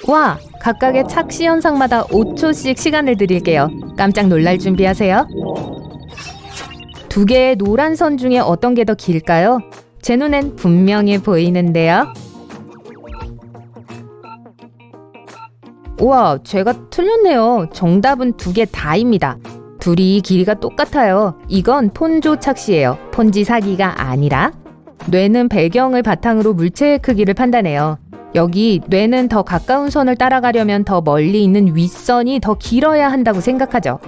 와! 각각의 착시 현상마다 5초씩 시간을 드릴게요. 깜짝 놀랄 준비하세요. 두 개의 노란 선 중에 어떤 게 더 길까요? 제 눈엔 분명해 보이는데요. 우와, 제가 틀렸네요. 정답은 두 개 다입니다. 둘이 길이가 똑같아요. 이건 폰조 착시예요. 폰지 사기가 아니라. 뇌는 배경을 바탕으로 물체의 크기를 판단해요. 여기 뇌는 더 가까운 선을 따라가려면 더 멀리 있는 윗선이 더 길어야 한다고 생각하죠.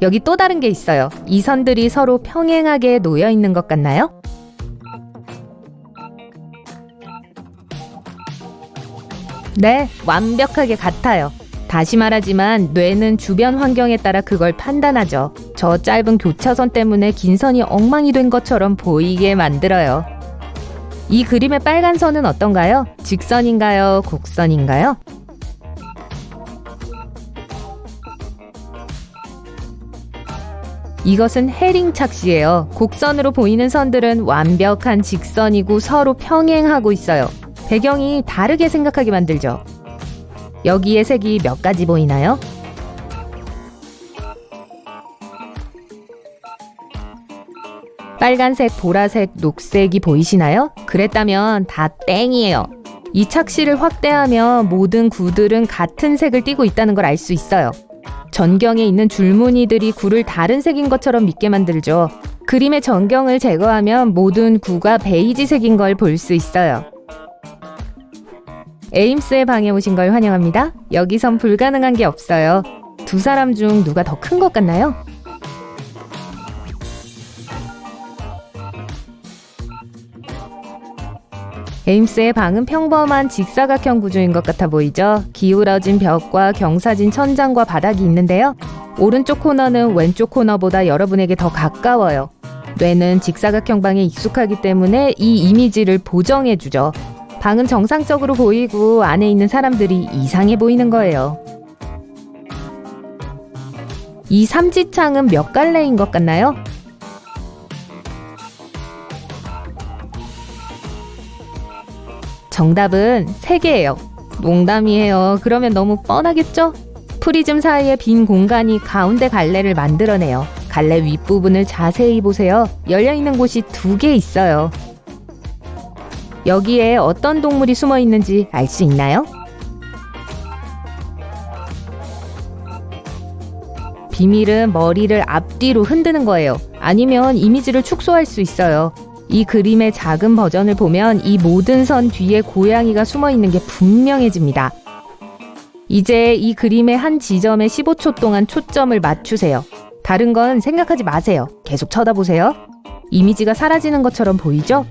여기 또 다른 게 있어요. 이 선들이 서로 평행하게 놓여 있는 것 같나요? 네, 완벽하게 같아요. 다시 말하지만 뇌는 주변 환경에 따라 그걸 판단하죠. 저 짧은 교차선 때문에 긴 선이 엉망이 된 것처럼 보이게 만들어요. 이 그림의 빨간 선은 어떤가요? 직선인가요? 곡선인가요? 이것은 헤링 착시예요. 곡선으로 보이는 선들은 완벽한 직선이고 서로 평행하고 있어요. 배경이 다르게 생각하게 만들죠. 여기에 색이 몇 가지 보이나요? 빨간색, 보라색, 녹색이 보이시나요? 그랬다면 다 땡이에요. 이 착시를 확대하면 모든 구들은 같은 색을 띠고 있다는 걸 알 수 있어요. 전경에 있는 줄무늬들이 구를 다른 색인 것처럼 믿게 만들죠. 그림의 전경을 제거하면 모든 구가 베이지색인 걸 볼 수 있어요. 에임스의 방에 오신 걸 환영합니다. 여기선 불가능한 게 없어요. 두 사람 중 누가 더 큰 것 같나요? 에임스의 방은 평범한 직사각형 구조인 것 같아 보이죠? 기울어진 벽과 경사진 천장과 바닥이 있는데요. 오른쪽 코너는 왼쪽 코너보다 여러분에게 더 가까워요. 뇌는 직사각형 방에 익숙하기 때문에 이 이미지를 보정해주죠. 방은 정상적으로 보이고 안에 있는 사람들이 이상해 보이는 거예요. 이 삼지창은 몇 갈래인 것 같나요? 정답은 3개예요. 농담이에요. 그러면 너무 뻔하겠죠? 프리즘 사이에 빈 공간이 가운데 갈래를 만들어내요. 갈래 윗부분을 자세히 보세요. 열려있는 곳이 2개 있어요. 여기에 어떤 동물이 숨어 있는지 알 수 있나요? 비밀은 머리를 앞뒤로 흔드는 거예요. 아니면 이미지를 축소할 수 있어요. 이 그림의 작은 버전을 보면 이 모든 선 뒤에 고양이가 숨어 있는 게 분명해집니다. 이제 이 그림의 한 지점에 15초 동안 초점을 맞추세요. 다른 건 생각하지 마세요. 계속 쳐다보세요. 이미지가 사라지는 것처럼 보이죠?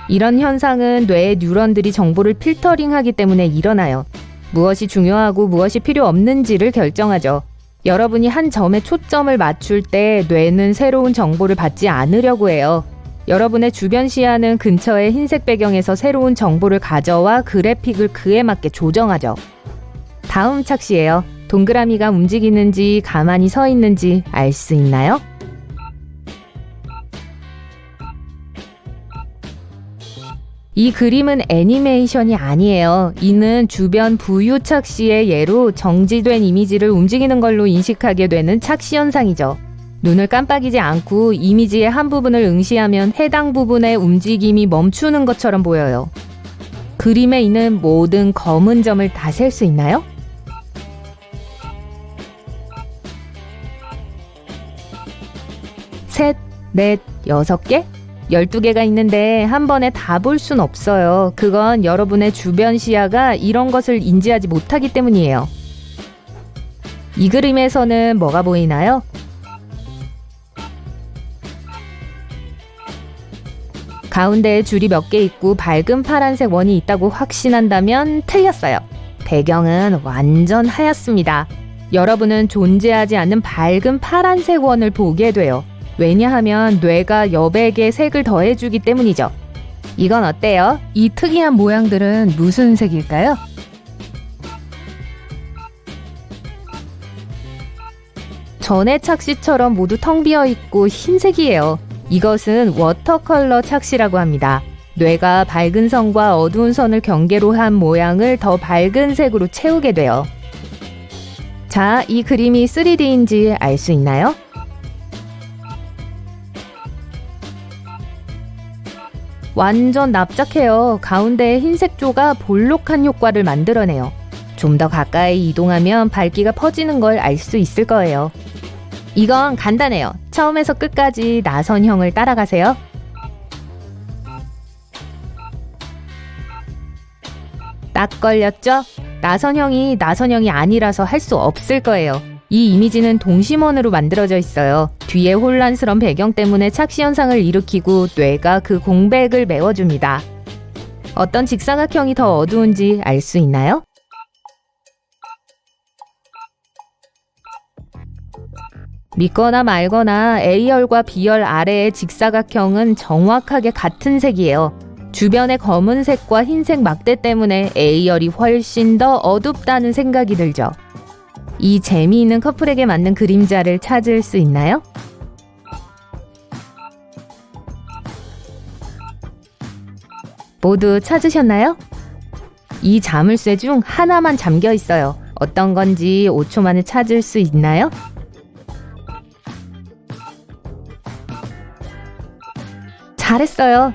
이런 현상은 뇌의 뉴런들이 정보를 필터링하기 때문에 일어나요. 무엇이 중요하고 무엇이 필요 없는지를 결정하죠. 여러분이 한 점에 초점을 맞출 때 뇌는 새로운 정보를 받지 않으려고 해요. 여러분의 주변 시야는 근처의 흰색 배경에서 새로운 정보를 가져와 그래픽을 그에 맞게 조정하죠. 다음 착시예요. 동그라미가 움직이는지 가만히 서 있는지 알 수 있나요? 이 그림은 애니메이션이 아니에요. 이는 주변 부유 착시의 예로 정지된 이미지를 움직이는 걸로 인식하게 되는 착시 현상이죠. 눈을 깜빡이지 않고 이미지의 한 부분을 응시하면 해당 부분의 움직임이 멈추는 것처럼 보여요. 그림에 있는 모든 검은 점을 다 셀 수 있나요? 셋, 넷, 6개? 12개가 있는데 한 번에 다 볼 순 없어요. 그건 여러분의 주변 시야가 이런 것을 인지하지 못하기 때문이에요. 이 그림에서는 뭐가 보이나요? 가운데에 줄이 몇 개 있고 밝은 파란색 원이 있다고 확신한다면 틀렸어요. 배경은 완전 하얗습니다. 여러분은 존재하지 않는 밝은 파란색 원을 보게 돼요. 왜냐하면 뇌가 여백에 색을 더해주기 때문이죠. 이건 어때요? 이 특이한 모양들은 무슨 색일까요? 전의 착시처럼 모두 텅 비어 있고 흰색이에요. 이것은 워터컬러 착시라고 합니다. 뇌가 밝은 선과 어두운 선을 경계로 한 모양을 더 밝은 색으로 채우게 돼요. 자, 이 그림이 3D인지 알 수 있나요? 완전 납작해요. 가운데의 흰색 조가 볼록한 효과를 만들어내요. 좀 더 가까이 이동하면 밝기가 퍼지는 걸 알 수 있을 거예요. 이건 간단해요. 처음에서 끝까지 나선형을 따라가세요. 딱 걸렸죠? 나선형이 아니라서 할 수 없을 거예요. 이 이미지는 동심원으로 만들어져 있어요. 뒤에 혼란스러운 배경 때문에 착시 현상을 일으키고 뇌가 그 공백을 메워줍니다. 어떤 직사각형이 더 어두운지 알 수 있나요? 믿거나 말거나 A열과 B열 아래의 직사각형은 정확하게 같은 색이에요. 주변의 검은색과 흰색 막대 때문에 A열이 훨씬 더 어둡다는 생각이 들죠. 이 재미있는 커플에게 맞는 그림자를 찾을 수 있나요? 모두 찾으셨나요? 이 자물쇠 중 하나만 잠겨 있어요. 어떤 건지 5초 만에 찾을 수 있나요? 잘했어요.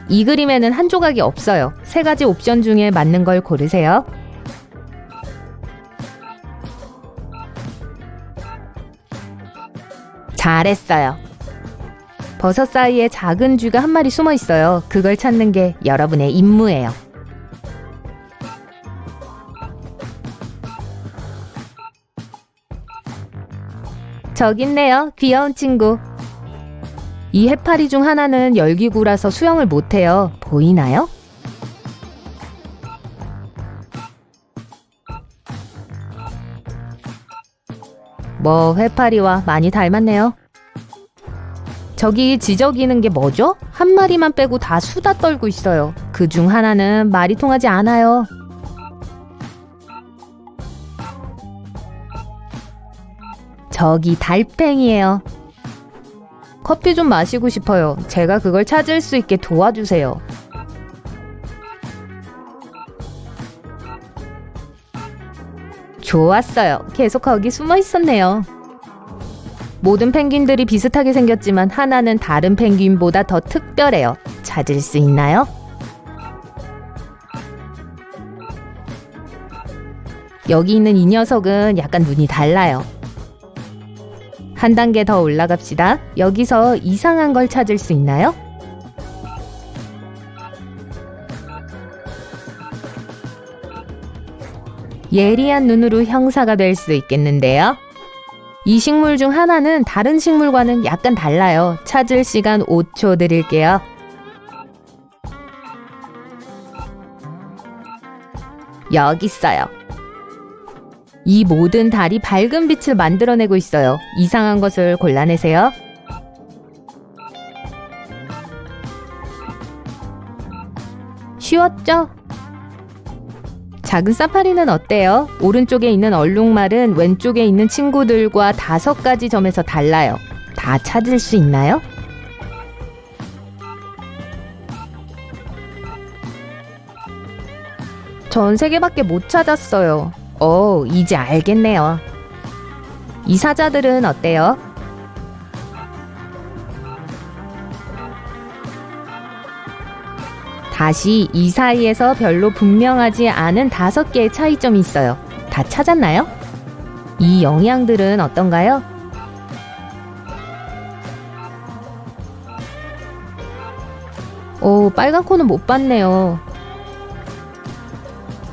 이 그림에는 한 조각이 없어요. 3가지 옵션 중에 맞는 걸 고르세요. 잘했어요. 버섯 사이에 작은 쥐가 한 마리 숨어 있어요. 그걸 찾는 게 여러분의 임무예요. 저기 있네요. 귀여운 친구. 이 해파리 중 하나는 열기구라서 수영을 못해요. 보이나요? 뭐 해파리와 많이 닮았네요. 저기 지저귀는 게 뭐죠? 한 마리만 빼고 다 수다 떨고 있어요. 그 중 하나는 말이 통하지 않아요. 저기 달팽이에요. 커피 좀 마시고 싶어요. 제가 그걸 찾을 수 있게 도와주세요. 좋았어요. 계속 거기 숨어 있었네요. 모든 펭귄들이 비슷하게 생겼지만 하나는 다른 펭귄보다 더 특별해요. 찾을 수 있나요? 여기 있는 이 녀석은 약간 눈이 달라요. 한 단계 더 올라갑시다. 여기서 이상한 걸 찾을 수 있나요? 예리한 눈으로 형사가 될 수 있겠는데요. 이 식물 중 하나는 다른 식물과는 약간 달라요. 찾을 시간 5초 드릴게요. 여기 있어요. 이 모든 달이 밝은 빛을 만들어내고 있어요. 이상한 것을 골라내세요. 쉬웠죠? 작은 사파리는 어때요? 오른쪽에 있는 얼룩말은 왼쪽에 있는 친구들과 5가지 점에서 달라요. 다 찾을 수 있나요? 전 3개밖에 못 찾았어요. 이제 알겠네요. 이 사자들은 어때요? 다시 이 사이에서 별로 분명하지 않은 5개의 차이점이 있어요. 다 찾았나요? 이 영양들은 어떤가요? 빨간 코는 못 봤네요.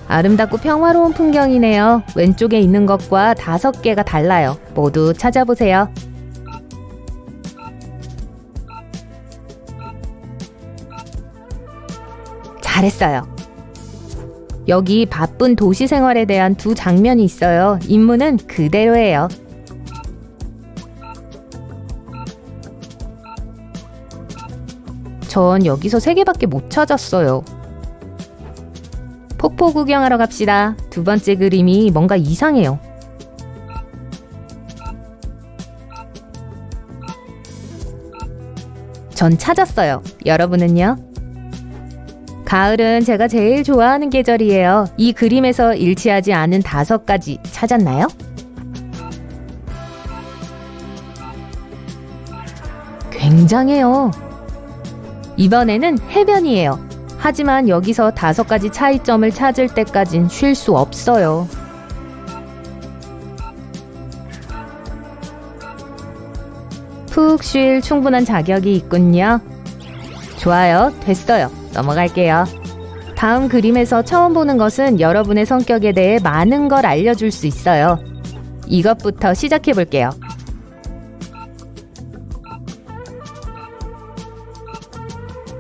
아름답고 평화로운 풍경이네요. 왼쪽에 있는 것과 5개가 달라요. 모두 찾아보세요. 잘했어요. 여기 바쁜 도시 생활에 대한 2 장면이 있어요. 임무는 그대로예요. 전 여기서 3개밖에 못 찾았어요. 폭포 구경하러 갑시다. 2번째 그림이 뭔가 이상해요. 전 찾았어요. 여러분은요? 가을은 제가 제일 좋아하는 계절이에요. 이 그림에서 일치하지 않은 5가지 찾았나요? 굉장해요. 이번에는 해변이에요. 하지만 여기서 5가지 차이점을 찾을 때까진 쉴 수 없어요. 푹 쉴 충분한 자격이 있군요. 좋아요. 됐어요. 넘어갈게요. 다음 그림에서 처음 보는 것은 여러분의 성격에 대해 많은 걸 알려줄 수 있어요. 이것부터 시작해 볼게요.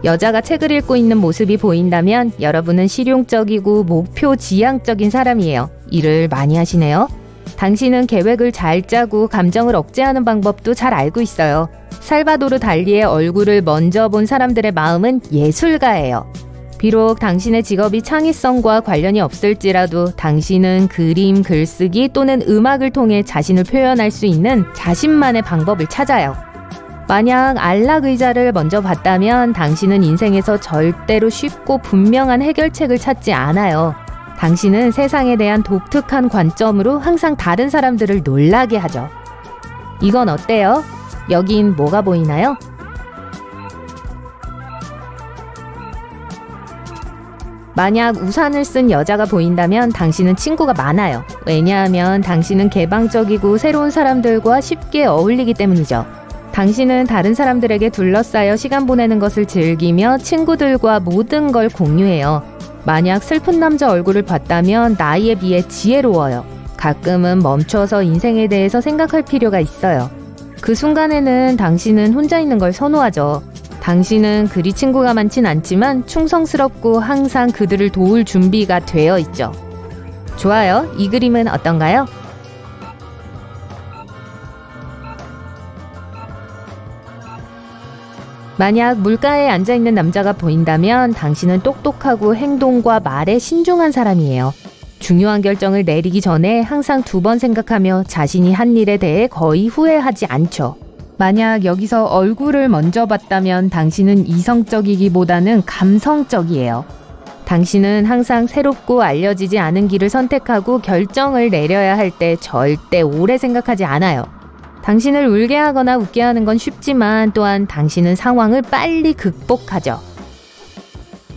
여자가 책을 읽고 있는 모습이 보인다면 여러분은 실용적이고 목표 지향적인 사람이에요. 일을 많이 하시네요. 당신은 계획을 잘 짜고 감정을 억제하는 방법도 잘 알고 있어요. 살바도르 달리의 얼굴을 먼저 본 사람들의 마음은 예술가예요. 비록 당신의 직업이 창의성과 관련이 없을지라도 당신은 그림, 글쓰기 또는 음악을 통해 자신을 표현할 수 있는 자신만의 방법을 찾아요. 만약 안락 의자를 먼저 봤다면 당신은 인생에서 절대로 쉽고 분명한 해결책을 찾지 않아요. 당신은 세상에 대한 독특한 관점으로 항상 다른 사람들을 놀라게 하죠. 이건 어때요? 여긴 뭐가 보이나요? 만약 우산을 쓴 여자가 보인다면 당신은 친구가 많아요. 왜냐하면 당신은 개방적이고 새로운 사람들과 쉽게 어울리기 때문이죠. 당신은 다른 사람들에게 둘러싸여 시간 보내는 것을 즐기며 친구들과 모든 걸 공유해요. 만약 슬픈 남자 얼굴을 봤다면 나이에 비해 지혜로워요. 가끔은 멈춰서 인생에 대해서 생각할 필요가 있어요. 그 순간에는 당신은 혼자 있는 걸 선호하죠. 당신은 그리 친구가 많진 않지만 충성스럽고 항상 그들을 도울 준비가 되어 있죠. 좋아요. 이 그림은 어떤가요? 만약 물가에 앉아있는 남자가 보인다면 당신은 똑똑하고 행동과 말에 신중한 사람이에요. 중요한 결정을 내리기 전에 항상 2번 생각하며 자신이 한 일에 대해 거의 후회하지 않죠. 만약 여기서 얼굴을 먼저 봤다면 당신은 이성적이기보다는 감성적이에요. 당신은 항상 새롭고 알려지지 않은 길을 선택하고 결정을 내려야 할 때 절대 오래 생각하지 않아요. 당신을 울게 하거나 웃게 하는 건 쉽지만 또한 당신은 상황을 빨리 극복하죠.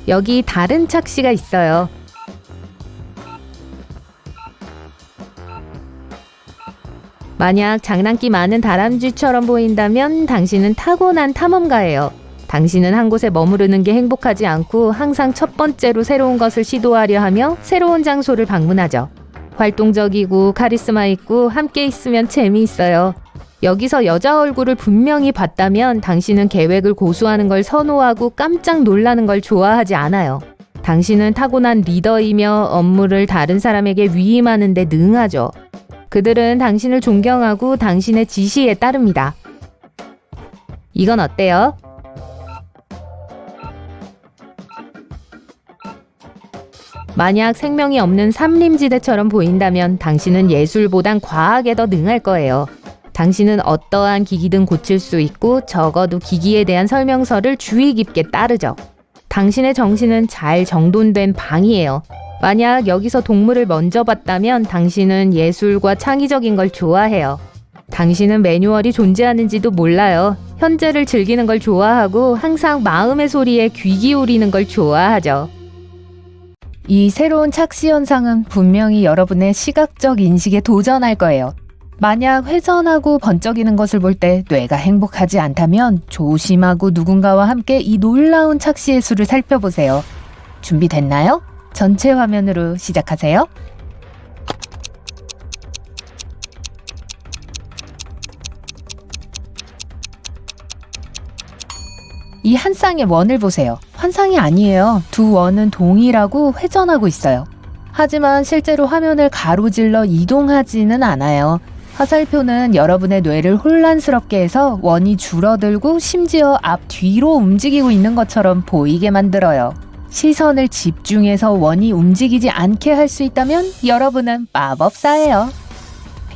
여기 다른 착시가 있어요. 만약 장난기 많은 다람쥐처럼 보인다면 당신은 타고난 탐험가예요. 당신은 한 곳에 머무르는 게 행복하지 않고 항상 첫 번째로 새로운 것을 시도하려 하며 새로운 장소를 방문하죠. 활동적이고 카리스마 있고 함께 있으면 재미있어요. 여기서 여자 얼굴을 분명히 봤다면 당신은 계획을 고수하는 걸 선호하고 깜짝 놀라는 걸 좋아하지 않아요. 당신은 타고난 리더이며 업무를 다른 사람에게 위임하는 데 능하죠. 그들은 당신을 존경하고 당신의 지시에 따릅니다. 이건 어때요? 만약 생명이 없는 산림지대처럼 보인다면 당신은 예술보단 과학에 더 능할 거예요. 당신은 어떠한 기기든 고칠 수 있고 적어도 기기에 대한 설명서를 주의 깊게 따르죠. 당신의 정신은 잘 정돈된 방이에요. 만약 여기서 동물을 먼저 봤다면 당신은 예술과 창의적인 걸 좋아해요. 당신은 매뉴얼이 존재하는지도 몰라요. 현재를 즐기는 걸 좋아하고 항상 마음의 소리에 귀 기울이는 걸 좋아하죠. 이 새로운 착시 현상은 분명히 여러분의 시각적 인식에 도전할 거예요. 만약 회전하고 번쩍이는 것을 볼 때 뇌가 행복하지 않다면 조심하고 누군가와 함께 이 놀라운 착시의 수를 살펴보세요. 준비됐나요? 전체 화면으로 시작하세요. 이 한 쌍의 원을 보세요. 환상이 아니에요. 2 원은 동일하고 회전하고 있어요. 하지만 실제로 화면을 가로질러 이동하지는 않아요. 화살표는 여러분의 뇌를 혼란스럽게 해서 원이 줄어들고 심지어 앞뒤로 움직이고 있는 것처럼 보이게 만들어요. 시선을 집중해서 원이 움직이지 않게 할 수 있다면 여러분은 마법사예요.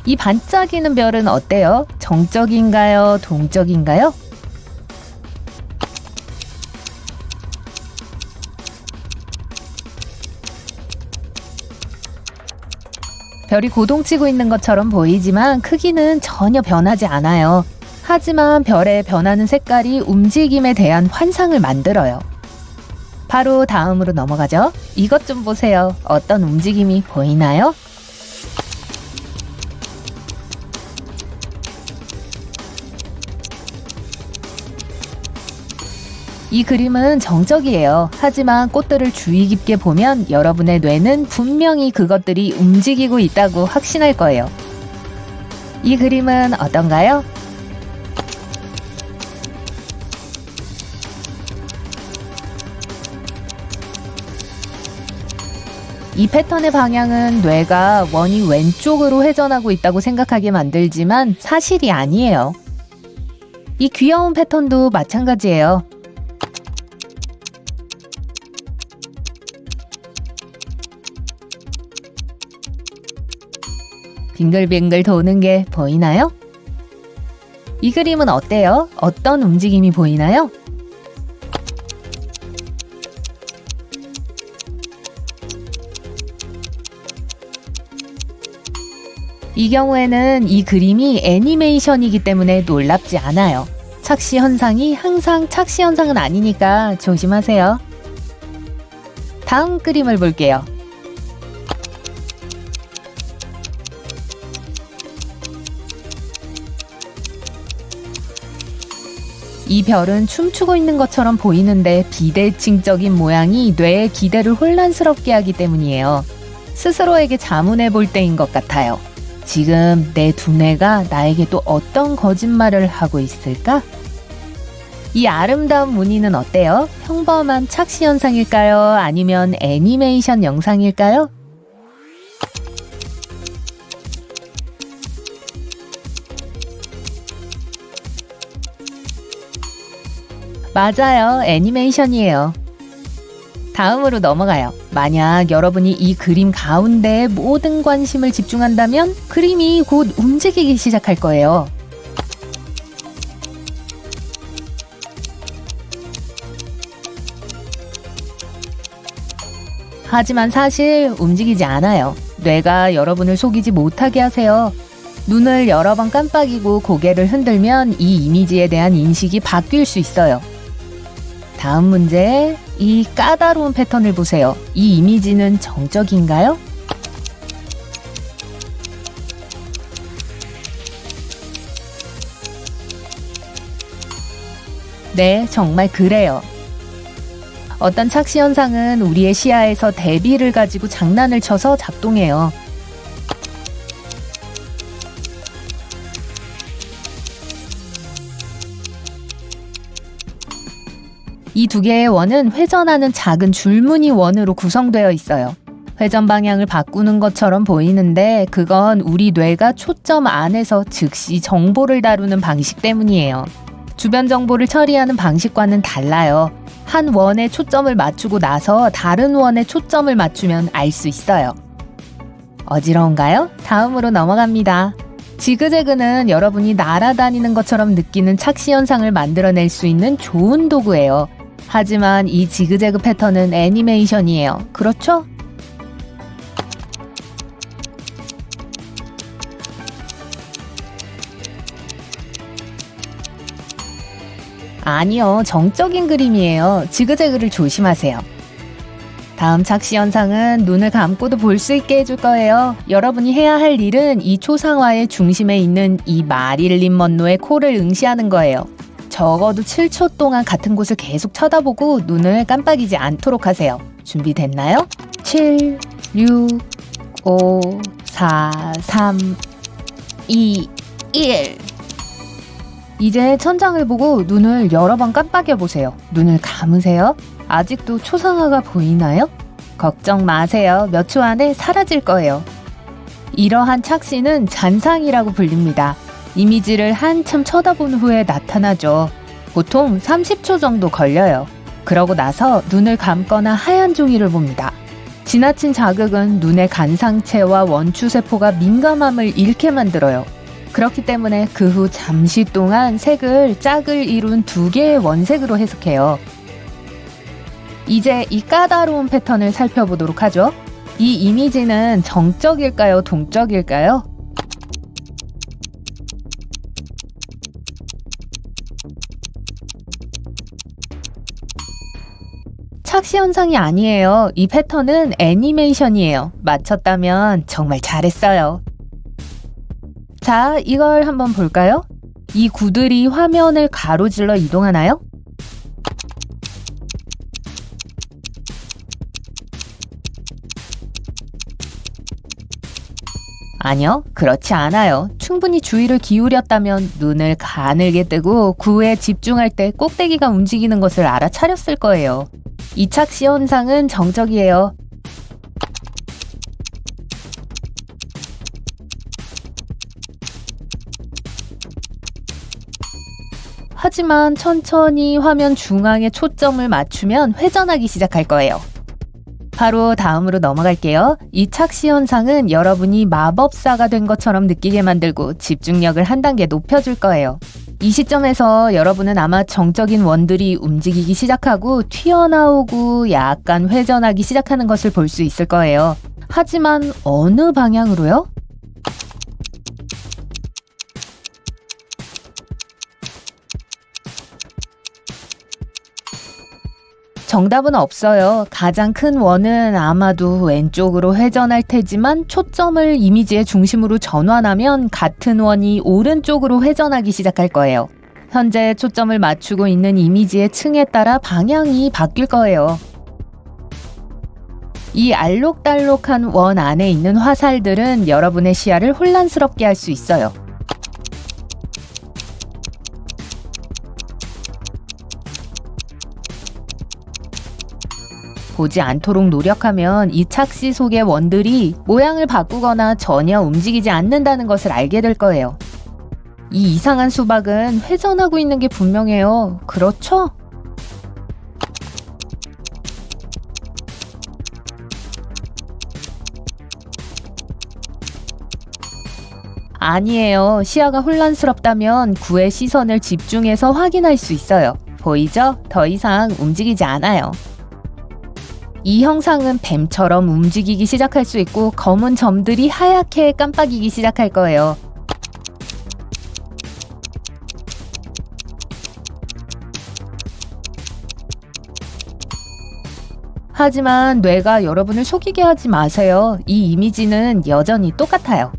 이 반짝이는 별은 어때요? 정적인가요? 동적인가요? 별이 고동치고 있는 것처럼 보이지만 크기는 전혀 변하지 않아요. 하지만 별의 변하는 색깔이 움직임에 대한 환상을 만들어요. 바로 다음으로 넘어가죠. 이것 좀 보세요. 어떤 움직임이 보이나요? 이 그림은 정적이에요. 하지만 꽃들을 주의 깊게 보면 여러분의 뇌는 분명히 그것들이 움직이고 있다고 확신할 거예요. 이 그림은 어떤가요? 이 패턴의 방향은 뇌가 원이 왼쪽으로 회전하고 있다고 생각하게 만들지만 사실이 아니에요. 이 귀여운 패턴도 마찬가지예요. 빙글빙글 도는 게 보이나요? 이 그림은 어때요? 어떤 움직임이 보이나요? 이 경우에는 이 그림이 애니메이션이기 때문에 놀랍지 않아요. 착시 현상이 항상 착시 현상은 아니니까 조심하세요. 다음 그림을 볼게요. 이 별은 춤추고 있는 것처럼 보이는데 비대칭적인 모양이 뇌의 기대를 혼란스럽게 하기 때문이에요. 스스로에게 자문해 볼 때인 것 같아요. 지금 내 두뇌가 나에게 또 어떤 거짓말을 하고 있을까? 이 아름다운 무늬는 어때요? 평범한 착시 현상일까요? 아니면 애니메이션 영상일까요? 맞아요. 애니메이션이에요. 다음으로 넘어가요. 만약 여러분이 이 그림 가운데에 모든 관심을 집중한다면 그림이 곧 움직이기 시작할 거예요. 하지만 사실 움직이지 않아요. 뇌가 여러분을 속이지 못하게 하세요. 눈을 여러 번 깜빡이고 고개를 흔들면 이 이미지에 대한 인식이 바뀔 수 있어요. 다음 문제, 이 까다로운 패턴을 보세요. 이 이미지는 정적인가요? 네, 정말 그래요. 어떤 착시 현상은 우리의 시야에서 대비를 가지고 장난을 쳐서 작동해요. 이 두 개의 원은 회전하는 작은 줄무늬 원으로 구성되어 있어요. 회전 방향을 바꾸는 것처럼 보이는데 그건 우리 뇌가 초점 안에서 즉시 정보를 다루는 방식 때문이에요. 주변 정보를 처리하는 방식과는 달라요. 한 원에 초점을 맞추고 나서 다른 원에 초점을 맞추면 알 수 있어요. 어지러운가요? 다음으로 넘어갑니다. 지그재그는 여러분이 날아다니는 것처럼 느끼는 착시 현상을 만들어낼 수 있는 좋은 도구예요. 하지만 이 지그재그 패턴은 애니메이션이에요. 그렇죠? 아니요, 정적인 그림이에요. 지그재그를 조심하세요. 다음 착시 현상은 눈을 감고도 볼 수 있게 해줄 거예요. 여러분이 해야 할 일은 이 초상화의 중심에 있는 이 마릴린 먼로의 코를 응시하는 거예요. 적어도 7초 동안 같은 곳을 계속 쳐다보고 눈을 깜빡이지 않도록 하세요. 준비됐나요? 7, 6, 5, 4, 3, 2, 1. 이제 천장을 보고 눈을 여러 번 깜빡여 보세요. 눈을 감으세요. 아직도 초상화가 보이나요? 걱정 마세요. 몇 초 안에 사라질 거예요. 이러한 착시는 잔상이라고 불립니다. 이미지를 한참 쳐다본 후에 나타나죠. 보통 30초 정도 걸려요. 그러고 나서 눈을 감거나 하얀 종이를 봅니다. 지나친 자극은 눈의 간상체와 원추세포가 민감함을 잃게 만들어요. 그렇기 때문에 그 후 잠시 동안 색을 짝을 이룬 두 개의 원색으로 해석해요. 이제 이 까다로운 패턴을 살펴보도록 하죠. 이 이미지는 정적일까요? 동적일까요? 착시 현상이 아니에요. 이 패턴은 애니메이션이에요. 맞췄다면 정말 잘했어요. 자, 이걸 한번 볼까요? 이 구들이 화면을 가로질러 이동하나요? 아니요, 그렇지 않아요. 충분히 주의를 기울였다면 눈을 가늘게 뜨고 구에 집중할 때 꼭대기가 움직이는 것을 알아차렸을 거예요. 이 착시 현상은 정적이에요. 하지만 천천히 화면 중앙에 초점을 맞추면 회전하기 시작할 거예요. 바로 다음으로 넘어갈게요. 이 착시 현상은 여러분이 마법사가 된 것처럼 느끼게 만들고 집중력을 한 단계 높여줄 거예요. 이 시점에서 여러분은 아마 정적인 원들이 움직이기 시작하고 튀어나오고 약간 회전하기 시작하는 것을 볼 수 있을 거예요. 하지만 어느 방향으로요? 정답은 없어요. 가장 큰 원은 아마도 왼쪽으로 회전할 테지만 초점을 이미지의 중심으로 전환하면 같은 원이 오른쪽으로 회전하기 시작할 거예요. 현재 초점을 맞추고 있는 이미지의 층에 따라 방향이 바뀔 거예요. 이 알록달록한 원 안에 있는 화살들은 여러분의 시야를 혼란스럽게 할 수 있어요. 보지 않도록 노력하면 이 착시 속의 원들이 모양을 바꾸거나 전혀 움직이지 않는다는 것을 알게 될 거예요. 이 이상한 수박은 회전하고 있는 게 분명해요. 그렇죠? 아니에요. 시야가 혼란스럽다면 구의 시선을 집중해서 확인할 수 있어요. 보이죠? 더 이상 움직이지 않아요. 이 형상은 뱀처럼 움직이기 시작할 수 있고 검은 점들이 하얗게 깜빡이기 시작할 거예요. 하지만 뇌가 여러분을 속이게 하지 마세요. 이 이미지는 여전히 똑같아요.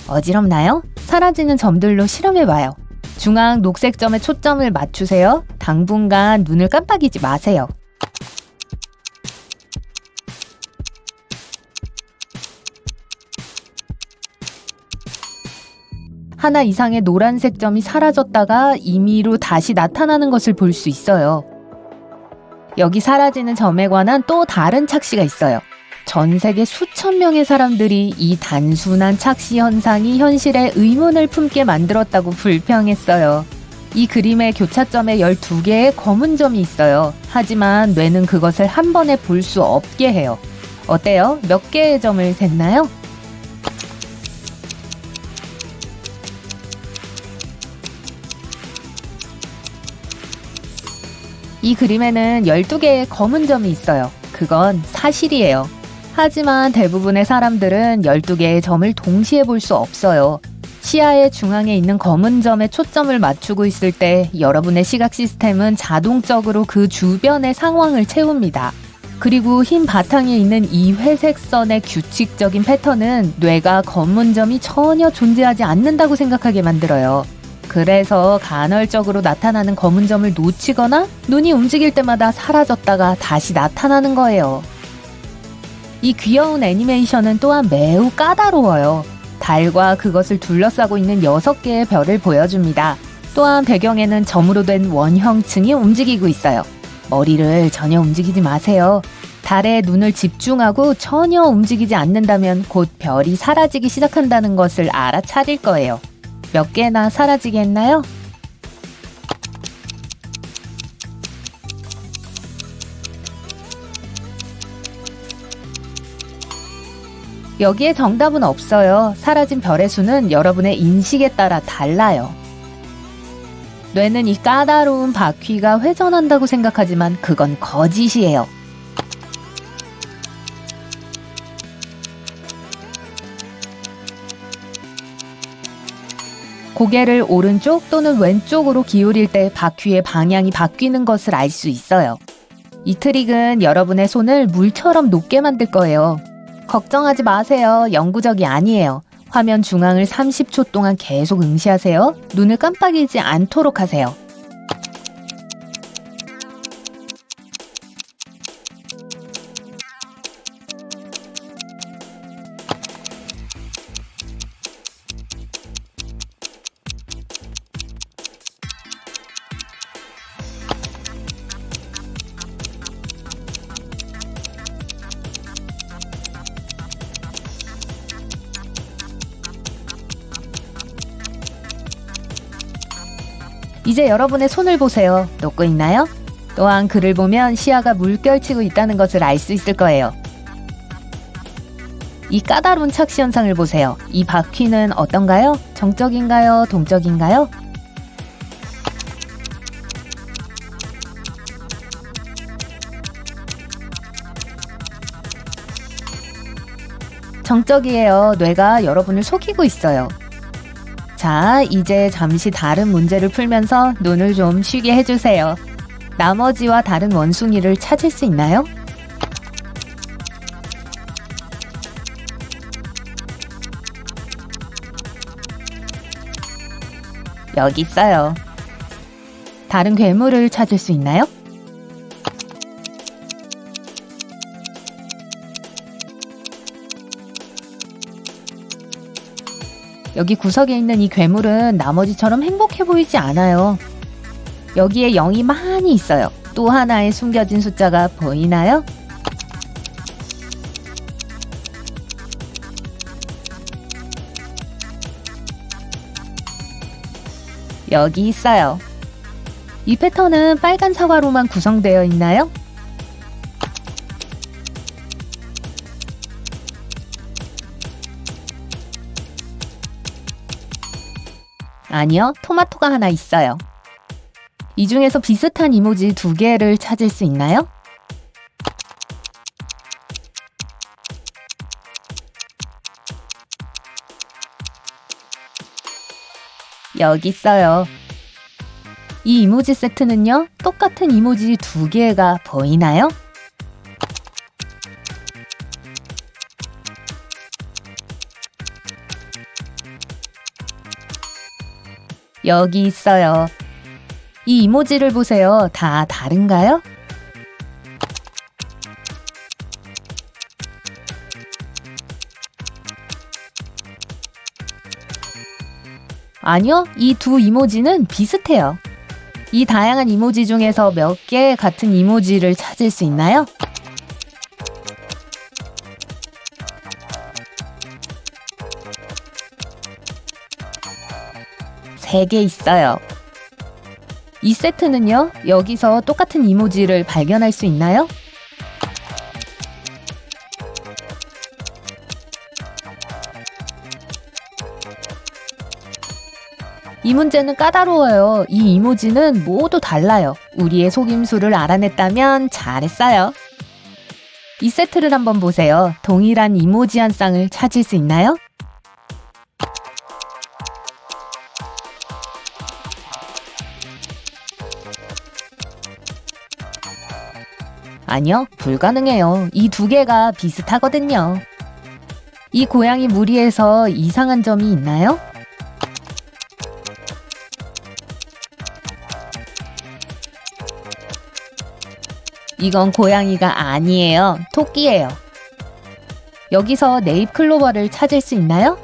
어지럽나요? 사라지는 점들로 실험해봐요. 중앙 녹색 점에 초점을 맞추세요. 당분간 눈을 깜빡이지 마세요. 하나 이상의 노란색 점이 사라졌다가 임의로 다시 나타나는 것을 볼 수 있어요. 여기 사라지는 점에 관한 또 다른 착시가 있어요. 전 세계 수천 명의 사람들이 이 단순한 착시 현상이 현실에 의문을 품게 만들었다고 불평했어요. 이 그림의 교차점에 12개의 검은 점이 있어요. 하지만 뇌는 그것을 한 번에 볼 수 없게 해요. 어때요? 몇 개의 점을 셌나요? 이 그림에는 12개의 검은 점이 있어요. 그건 사실이에요. 하지만 대부분의 사람들은 12개의 점을 동시에 볼 수 없어요. 시야의 중앙에 있는 검은 점에 초점을 맞추고 있을 때 여러분의 시각 시스템은 자동적으로 그 주변의 상황을 채웁니다. 그리고 흰 바탕에 있는 이 회색 선의 규칙적인 패턴은 뇌가 검은 점이 전혀 존재하지 않는다고 생각하게 만들어요. 그래서 간헐적으로 나타나는 검은 점을 놓치거나 눈이 움직일 때마다 사라졌다가 다시 나타나는 거예요. 이 귀여운 애니메이션은 또한 매우 까다로워요. 달과 그것을 둘러싸고 있는 6개의 별을 보여줍니다. 또한 배경에는 점으로 된 원형층이 움직이고 있어요. 머리를 전혀 움직이지 마세요. 달에 눈을 집중하고 전혀 움직이지 않는다면 곧 별이 사라지기 시작한다는 것을 알아차릴 거예요. 몇 개나 사라지게 했나요? 여기에 정답은 없어요. 사라진 별의 수는 여러분의 인식에 따라 달라요. 뇌는 이 까다로운 바퀴가 회전한다고 생각하지만 그건 거짓이에요. 고개를 오른쪽 또는 왼쪽으로 기울일 때 바퀴의 방향이 바뀌는 것을 알 수 있어요. 이 트릭은 여러분의 손을 물처럼 높게 만들 거예요. 걱정하지 마세요. 영구적이 아니에요. 화면 중앙을 30초 동안 계속 응시하세요. 눈을 깜빡이지 않도록 하세요. 이제 여러분의 손을 보세요. 녹고 있나요? 또한 글을 보면 시야가 물결치고 있다는 것을 알 수 있을 거예요. 이 까다로운 착시 현상을 보세요. 이 바퀴는 어떤가요? 정적인가요? 동적인가요? 정적이에요. 뇌가 여러분을 속이고 있어요. 자, 이제 잠시 다른 문제를 풀면서 눈을 좀 쉬게 해주세요. 나머지와 다른 원숭이를 찾을 수 있나요? 여기 있어요. 다른 괴물을 찾을 수 있나요? 여기 구석에 있는 이 괴물은 나머지처럼 행복해 보이지 않아요. 여기에 0이 많이 있어요. 또 하나의 숨겨진 숫자가 보이나요? 여기 있어요. 이 패턴은 빨간 사과로만 구성되어 있나요? 아니요, 토마토가 하나 있어요. 이 중에서 비슷한 이모지 2개를 찾을 수 있나요? 여기 있어요. 이 이모지 세트는요, 똑같은 이모지 2개가 보이나요? 여기 있어요. 이 이모지를 보세요. 다 다른가요? 아니요, 이 두 이모지는 비슷해요. 이 다양한 이모지 중에서 몇 개 같은 이모지를 찾을 수 있나요? 세 개 있어요. 이 세트는요, 여기서 똑같은 이모지를 발견할 수 있나요? 이 문제는 까다로워요. 이 이모지는 모두 달라요. 우리의 속임수를 알아냈다면 잘했어요. 이 세트를 한번 보세요. 동일한 이모지 한 쌍을 찾을 수 있나요? 아니요, 불가능해요. 이 2개가 비슷하거든요. 이 고양이 무리에서 이상한 점이 있나요? 이건 고양이가 아니에요. 토끼예요. 여기서 네잎 클로버를 찾을 수 있나요?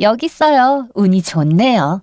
여기 있어요. 운이 좋네요.